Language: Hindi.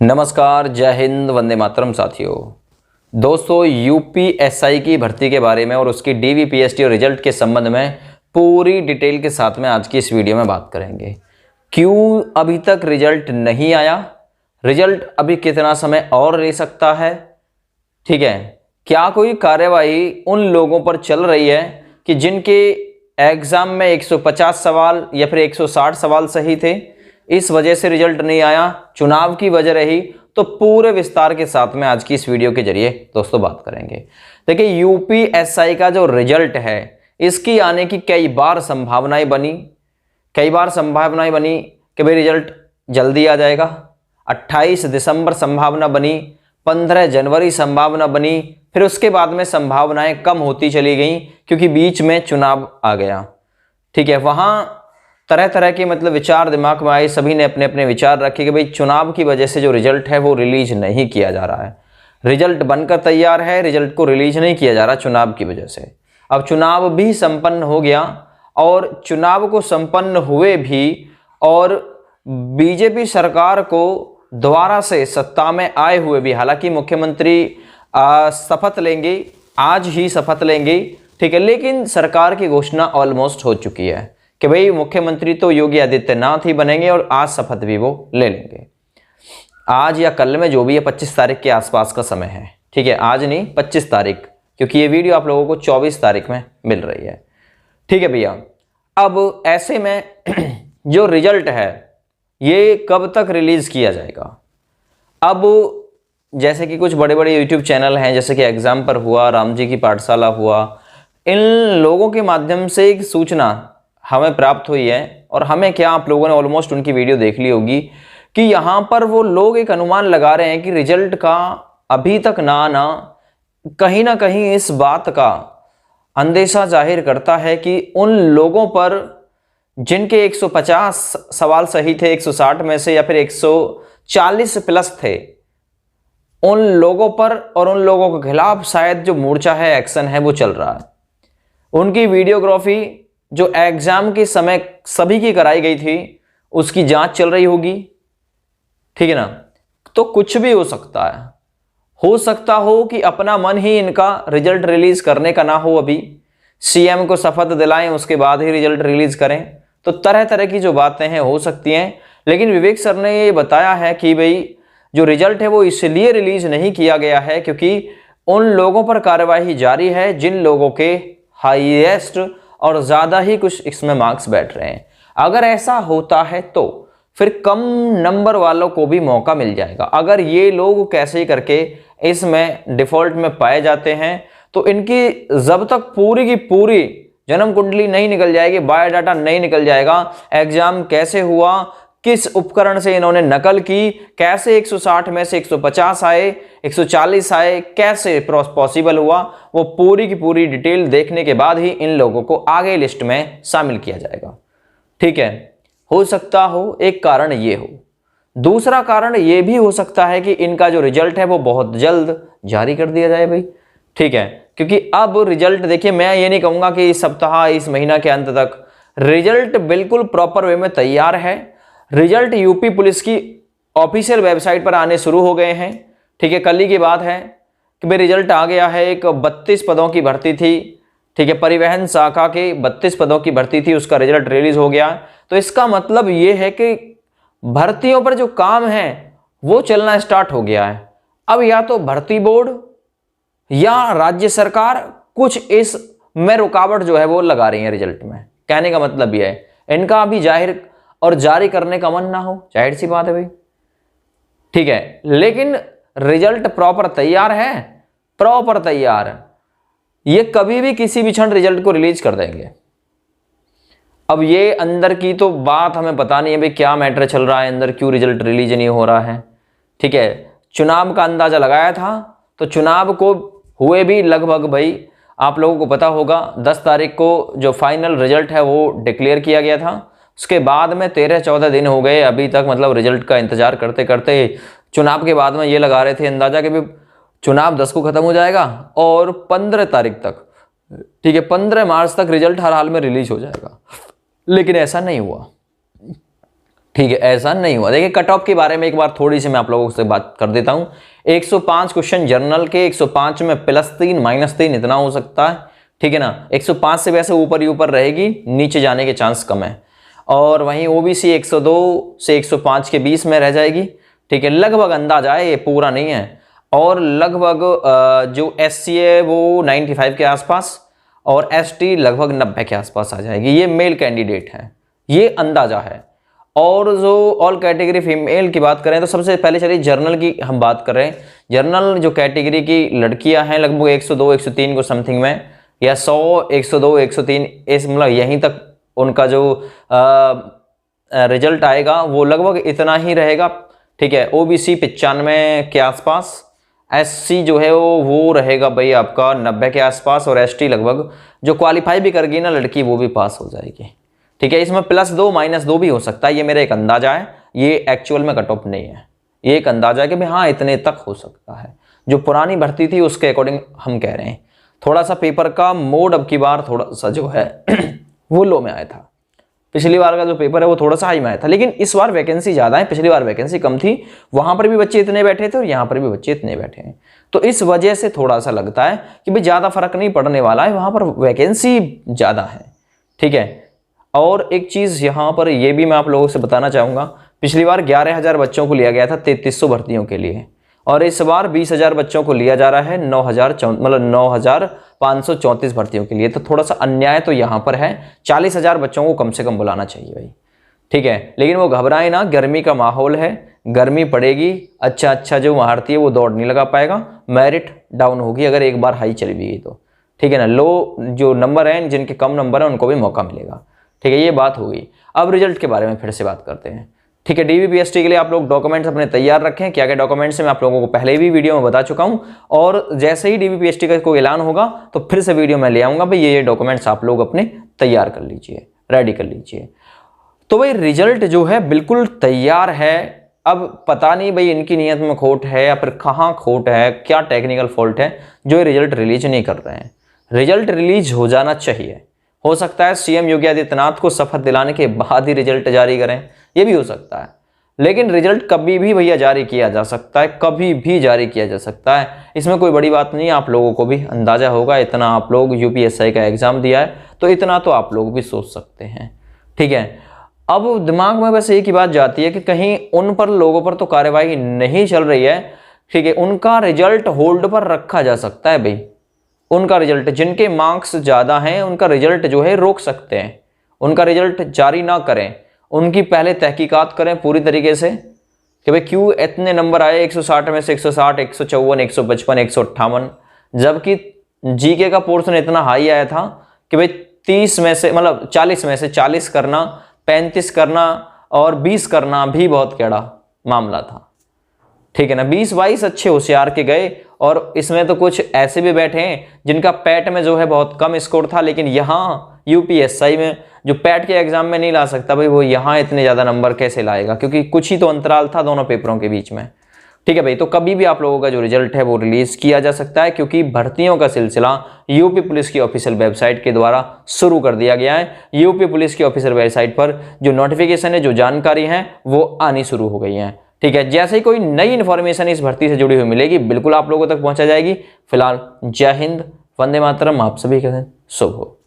नमस्कार, जय हिंद, वंदे मातरम साथियों। दोस्तों, यूपीएसआई की भर्ती के बारे में और उसकी डीवीपीएसटी और रिजल्ट के संबंध में पूरी डिटेल के साथ में आज की इस वीडियो में बात करेंगे। क्यों अभी तक रिजल्ट नहीं आया, रिजल्ट अभी कितना समय और ले सकता है, ठीक है। क्या कोई कार्यवाही उन लोगों पर चल रही है कि जिनके एग्जाम में 150 सवाल या फिर 160 सवाल सही थे, इस वजह से रिजल्ट नहीं आया, चुनाव की वजह रही। तो पूरे विस्तार के साथ में आज की इस वीडियो के जरिए दोस्तों बात करेंगे। देखिए, यूपीएसआई का जो रिजल्ट है, इसकी आने की कई बार संभावनाएं बनी कि भाई रिजल्ट जल्दी आ जाएगा। 28 दिसंबर संभावना बनी, 15 जनवरी संभावना बनी, फिर उसके बाद में संभावनाएं कम होती चली गई क्योंकि बीच में चुनाव आ गया, ठीक है। वहां तरह तरह के विचार दिमाग में आए, सभी ने अपने अपने विचार रखे कि भाई चुनाव की वजह से जो रिजल्ट है वो रिलीज नहीं किया जा रहा है। रिजल्ट बनकर तैयार है, रिजल्ट को रिलीज नहीं किया जा रहा चुनाव की वजह से। अब चुनाव भी संपन्न हो गया और चुनाव को संपन्न हुए भी और बीजेपी सरकार को दोबारा से सत्ता में आए हुए भी, हालांकि मुख्यमंत्री शपथ लेंगे, आज ही शपथ लेंगे, ठीक है, लेकिन सरकार की घोषणा ऑलमोस्ट हो चुकी है कि भाई मुख्यमंत्री तो योगी आदित्यनाथ ही बनेंगे और आज शपथ भी वो ले लेंगे। आज या कल में, जो भी है, 25 तारीख के आसपास का समय है, ठीक है। आज नहीं, 25 तारीख, क्योंकि ये वीडियो आप लोगों को 24 तारीख में मिल रही है, ठीक है भैया। अब ऐसे में जो रिजल्ट है ये कब तक रिलीज किया जाएगा? अब जैसे कि कुछ बड़े बड़े यूट्यूब चैनल हैं, जैसे कि एग्जाम पर हुआ, राम जी की पाठशाला हुआ, इन लोगों के माध्यम से एक सूचना हमें प्राप्त हुई है। और हमें क्या, आप लोगों ने ऑलमोस्ट उनकी वीडियो देख ली होगी कि यहाँ पर वो लोग एक अनुमान लगा रहे हैं कि रिजल्ट का अभी तक ना आना कहीं ना कहीं इस बात का अंदेशा जाहिर करता है कि उन लोगों पर जिनके 150 सवाल सही थे 160 में से, या फिर 140 प्लस थे, उन लोगों पर और उन लोगों के खिलाफ शायद जो मोर्चा है, एक्शन है, वो चल रहा है। उनकी वीडियोग्राफी जो एग्जाम के समय सभी की कराई गई थी, उसकी जांच चल रही होगी, ठीक है ना। तो कुछ भी हो सकता है, हो सकता हो कि अपना मन ही इनका रिजल्ट रिलीज करने का ना हो, अभी सीएम को शपथ दिलाएं उसके बाद ही रिजल्ट रिलीज करें। तो तरह तरह की जो बातें हैं हो सकती हैं, लेकिन विवेक सर ने ये बताया है कि भाई जो रिजल्ट है वो इसलिए रिलीज नहीं किया गया है क्योंकि उन लोगों पर कार्यवाही जारी है जिन लोगों के हाईएस्ट और ज़्यादा ही कुछ इसमें मार्क्स बैठ रहे हैं। अगर ऐसा होता है तो फिर कम नंबर वालों को भी मौका मिल जाएगा। अगर ये लोग कैसे करके इसमें डिफॉल्ट में पाए जाते हैं तो इनकी जब तक पूरी की पूरी जन्म कुंडली नहीं निकल जाएगी, बायोडाटा नहीं निकल जाएगा, एग्जाम कैसे हुआ, किस उपकरण से इन्होंने नकल की, कैसे 160 में से 150 आए, 140 आए, कैसे पॉसिबल हुआ, वो पूरी की पूरी डिटेल देखने के बाद ही इन लोगों को आगे लिस्ट में शामिल किया जाएगा, ठीक है। हो सकता हो एक कारण ये हो, दूसरा कारण ये भी हो सकता है कि इनका जो रिजल्ट है वो बहुत जल्द जारी कर दिया जाए भाई, ठीक है। क्योंकि अब रिजल्ट देखिए, मैं ये नहीं कहूंगा कि इस सप्ताह, इस महीना के अंत तक रिजल्ट बिल्कुल प्रॉपर वे में तैयार है। रिजल्ट यूपी पुलिस की ऑफिशियल वेबसाइट पर आने शुरू हो गए हैं, ठीक है। कल ही की बात है कि भाई रिजल्ट आ गया है। एक 32 पदों की भर्ती थी, ठीक है, परिवहन शाखा के 32 पदों की भर्ती थी, उसका रिजल्ट रिलीज हो गया। तो इसका मतलब ये है कि भर्तियों पर जो काम है वो चलना स्टार्ट हो गया है। अब या तो भर्ती बोर्ड या राज्य सरकार कुछ इस में रुकावट जो है वो लगा रही है रिजल्ट में। कहने का मतलब यह है इनका अभी जाहिर और जारी करने का मन ना हो, जाहिर सी बात है भाई, ठीक है। लेकिन रिजल्ट प्रॉपर तैयार है, प्रॉपर तैयार, ये कभी भी किसी भी क्षण रिजल्ट को रिलीज कर देंगे। अब ये अंदर की तो बात हमें पता नहीं है भाई क्या मैटर चल रहा है अंदर, क्यों रिजल्ट रिलीज नहीं हो रहा है, ठीक है। चुनाव का अंदाजा लगाया था तो चुनाव को हुए भी लगभग, भाई आप लोगों को पता होगा 10 तारीख को जो फाइनल रिजल्ट है वो डिक्लेयर किया गया था। उसके बाद में 13-14 दिन हो गए अभी तक, रिजल्ट का इंतजार करते करते। चुनाव के बाद में ये लगा रहे थे अंदाजा कि भी चुनाव 10 को खत्म हो जाएगा और 15 तारीख तक, ठीक है, 15 मार्च तक रिजल्ट हर हाल में रिलीज हो जाएगा, लेकिन ऐसा नहीं हुआ। ठीक है, ऐसा नहीं हुआ। देखिए कट ऑफ के बारे में एक बार थोड़ी सी मैं आप लोगों से बात कर देता हूं। 105 क्वेश्चन जनरल के, 105 में +3 -3 इतना हो सकता है, ठीक है ना। 105 से वैसे ऊपर ही ऊपर रहेगी, नीचे जाने के चांस कम है। और वहीं ओबीसी 102 से 105 के बीच में रह जाएगी, ठीक है, लगभग अंदाजा है, ये पूरा नहीं है। और लगभग जो एससी है वो 95 के आसपास और एसटी लगभग 90 के आसपास आ जाएगी। ये मेल कैंडिडेट है, ये अंदाजा है। और जो ऑल कैटेगरी फीमेल की बात करें तो सबसे पहले चलिए जर्नल की हम बात कर रहे हैं। जर्नल जो कैटेगरी की लड़कियां हैं लगभग 102 103 को समथिंग में, या 100 102 103 इस मतलब यहीं तक उनका जो रिजल्ट आएगा वो लगभग इतना ही रहेगा, ठीक है। ओबीसी 95 के आसपास, एससी जो है वो रहेगा भाई आपका 90 के आसपास, और एसटी लगभग जो क्वालिफाई भी करेगी ना लड़की वो भी पास हो जाएगी, ठीक है। इसमें +2 -2 भी हो सकता है, ये मेरा एक अंदाजा है, ये एक्चुअल में कट ऑफ नहीं है। ये एक अंदाजा है कि भाई हाँ इतने तक हो सकता है, जो पुरानी भर्ती थी उसके अकॉर्डिंग हम कह रहे हैं। थोड़ा सा पेपर का मोड अब की बार थोड़ा सा जो है वो लो में आया था। पिछली बार का जो पेपर है वो थोड़ा सा हाई में आया था, लेकिन इस बार वैकेंसी ज़्यादा है, पिछली बार वैकेंसी कम थी। वहाँ पर भी बच्चे इतने बैठे थे और यहाँ पर भी बच्चे इतने बैठे हैं, तो इस वजह से थोड़ा सा लगता है कि भाई ज़्यादा फर्क नहीं पड़ने वाला है, वहाँ पर वैकेंसी ज़्यादा है, ठीक है। और एक चीज़ यहाँ पर ये भी मैं आप लोगों से बताना चाहूँगा, पिछली बार 11,000 बच्चों को लिया गया था 3300 भर्तियों के लिए, और इस बार 20,000 बच्चों को लिया जा रहा है 9,534 भर्तियों के लिए। तो थोड़ा सा अन्याय तो यहाँ पर है, 40,000 बच्चों को कम से कम बुलाना चाहिए भाई, ठीक है। लेकिन वो घबराए ना, गर्मी का माहौल है, गर्मी पड़ेगी, अच्छा जो महारथी है वो दौड़ नहीं लगा पाएगा, मेरिट डाउन होगी अगर एक बार हाई चली गई तो, ठीक है ना। लो जो नंबर हैं, जिनके कम नंबर हैं उनको भी मौका मिलेगा, ठीक है। ये बात हो गई। अब रिजल्ट के बारे में फिर से बात करते हैं, ठीक है। डीबीपीएसटी के लिए आप लोग डॉक्यूमेंट्स अपने तैयार रखें। क्या क्या डॉक्यूमेंट्स हैं मैं आप लोगों को पहले भी वीडियो में बता चुका हूं, और जैसे ही डीबीपीएसटी का कोई ऐलान होगा तो फिर से वीडियो में ले आऊंगा भाई, ये डॉक्यूमेंट्स आप लोग अपने तैयार कर लीजिए, रेडी कर लीजिए। तो भाई रिजल्ट जो है बिल्कुल तैयार है। अब पता नहीं भाई इनकी नीयत में खोट है या फिर कहाँ खोट है, क्या टेक्निकल फॉल्ट है जो ये रिजल्ट रिलीज नहीं कर रहे हैं। रिजल्ट रिलीज हो जाना चाहिए, हो सकता है सीएम योगी आदित्यनाथ को शपथ दिलाने के बाद ही रिजल्ट जारी करें, ये भी हो सकता है। लेकिन रिजल्ट कभी भी भैया जारी किया जा सकता है, कभी भी जारी किया जा सकता है, इसमें कोई बड़ी बात नहीं है। आप लोगों को भी अंदाजा होगा, इतना आप लोग यूपीएससी का एग्जाम दिया है तो इतना तो आप लोग भी सोच सकते हैं, ठीक है। अब दिमाग में बस एक ही बात जाती है कि कहीं उन पर लोगों पर तो कार्रवाई नहीं चल रही है, ठीक है, उनका रिजल्ट होल्ड पर रखा जा सकता है भाई। उनका रिजल्ट, जिनके मार्क्स ज़्यादा हैं उनका रिजल्ट जो है रोक सकते हैं, उनका रिजल्ट जारी ना करें, उनकी पहले तहकीकात करें पूरी तरीके से कि भाई क्यों इतने नंबर आए 160 में से 160, 154, 155, 158, जबकि जीके का पोर्शन इतना हाई आया था कि भाई 30 में से मतलब 40 में से 40 करना, 35 करना और 20 करना भी बहुत कड़ा मामला था, ठीक है ना। 20-22 अच्छे होशियार के गए, और इसमें तो कुछ ऐसे भी बैठे हैं जिनका पैट में जो है बहुत कम स्कोर था, लेकिन यहाँ यूपीएससी में जो पैट के एग्जाम में नहीं ला सकता भाई, वो यहाँ इतने ज़्यादा नंबर कैसे लाएगा, क्योंकि कुछ ही तो अंतराल था दोनों पेपरों के बीच में, ठीक है भाई। तो कभी भी आप लोगों का जो रिजल्ट है वो रिलीज किया जा सकता है, क्योंकि भर्तियों का सिलसिला यूपी पुलिस की ऑफिशियल वेबसाइट के द्वारा शुरू कर दिया गया है। यूपी पुलिस की ऑफिशियल वेबसाइट पर जो नोटिफिकेशन है, जो जानकारी है वो आनी शुरू हो गई है, ठीक है। जैसे ही कोई नई इन्फॉर्मेशन इस भर्ती से जुड़ी हुई मिलेगी बिल्कुल आप लोगों तक पहुंचा जाएगी। फिलहाल जय हिंद, वंदे मातरम, आप सभी का दिन शुभ हो।